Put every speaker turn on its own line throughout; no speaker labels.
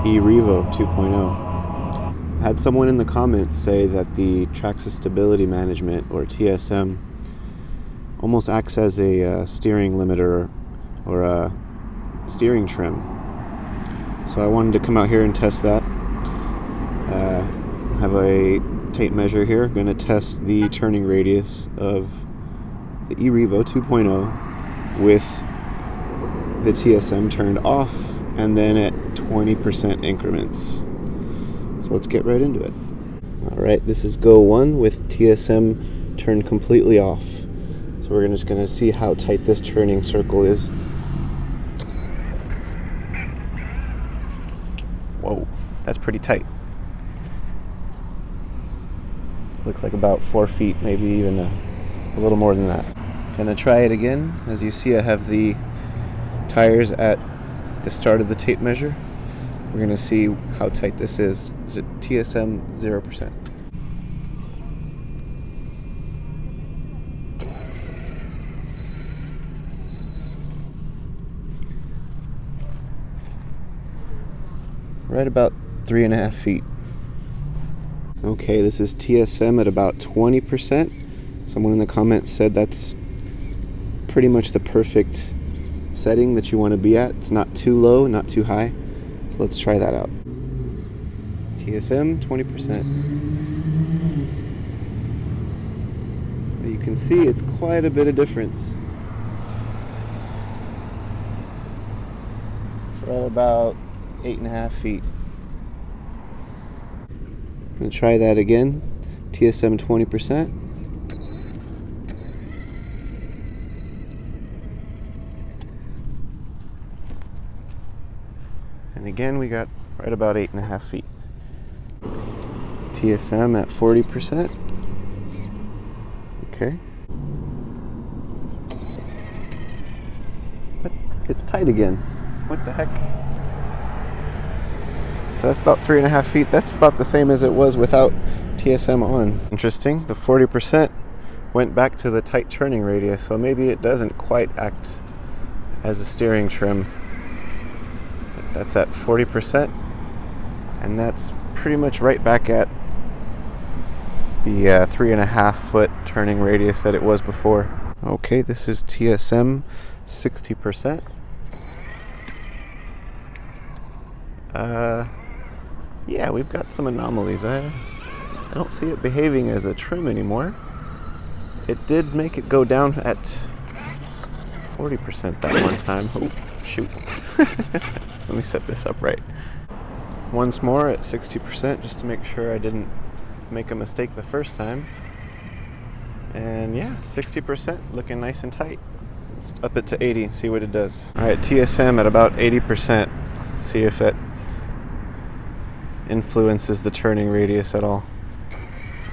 E Revo 2.0. I had someone in the comments say that the Traxxas Stability Management, or TSM, almost acts as a steering limiter or a steering trim. So I wanted to come out here and test that. I have a tape measure here. I'm going to test the turning radius of the E Revo 2.0 with the TSM turned off and then at 20% increments. So let's get right into it. Alright, this is go 1 with TSM turned completely off. So we're just going to see how tight this turning circle is. Whoa, that's pretty tight. Looks like about 4 feet, maybe even a little more than that. Gonna try it again. As you see, I have the tires at the start of the tape measure. We're gonna see how tight this is. Is it TSM 0%? Right about 3.5 feet. Okay, this is TSM at about 20%. Someone in the comments said that's pretty much the perfect setting that you want to be at. It's not too low, not too high. So let's try that out. TSM 20%. You can see it's quite a bit of difference. It's right about 8.5 feet. I'm going to try that again. TSM 20%. And again, we got right about 8.5 feet. TSM at 40%. Okay. But it's tight again. What the heck? So that's about 3.5 feet. That's about the same as it was without TSM on. Interesting. The 40% went back to the tight turning radius, so maybe it doesn't quite act as a steering trim. That's at 40%, and that's pretty much right back at the 3.5 foot turning radius that it was before. Okay, this is TSM 60%. Yeah, we've got some anomalies. I don't see it behaving as a trim anymore. It did make it go down at 40% that one time. Oh, shoot. Let me set this up right. Once more at 60%, just to make sure I didn't make a mistake the first time. And yeah, 60%, looking nice and tight. Let's up it to 80 and see what it does. Alright, TSM at about 80%. Let's see if that influences the turning radius at all.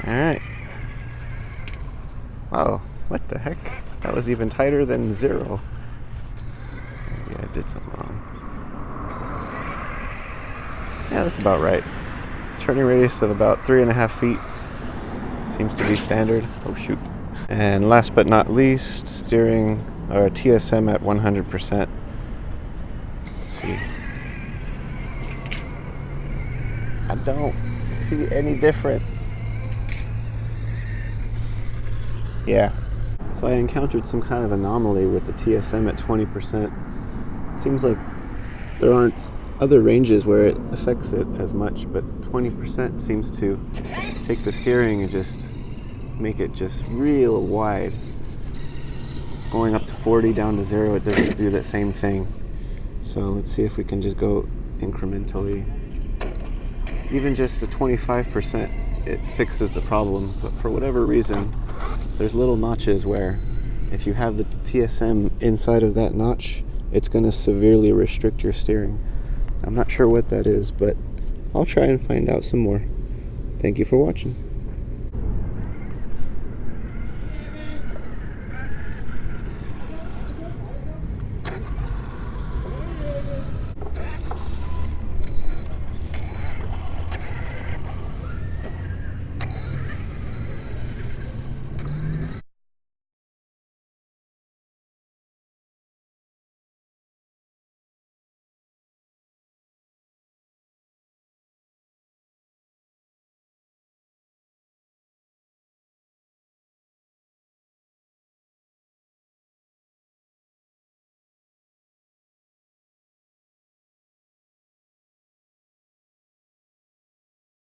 Alright. Wow, what the heck? That was even tighter than 0. Maybe I did something wrong. Yeah, that's about right. Turning radius of about 3.5 feet. Seems to be standard. Oh shoot. And last but not least, steering or TSM at 100%. Let's see. I don't see any difference. Yeah. So I encountered some kind of anomaly with the TSM at 20%. It seems like there aren't other ranges where it affects it as much, but 20% seems to take the steering and just make it just real wide. Going up to 40 down to 0, it doesn't do that same thing. So let's see if we can just go incrementally. Even just the 25%, it fixes the problem, but for whatever reason, there's little notches where if you have the TSM inside of that notch, it's going to severely restrict your steering. I'm not sure what that is, but I'll try and find out some more. Thank you for watching.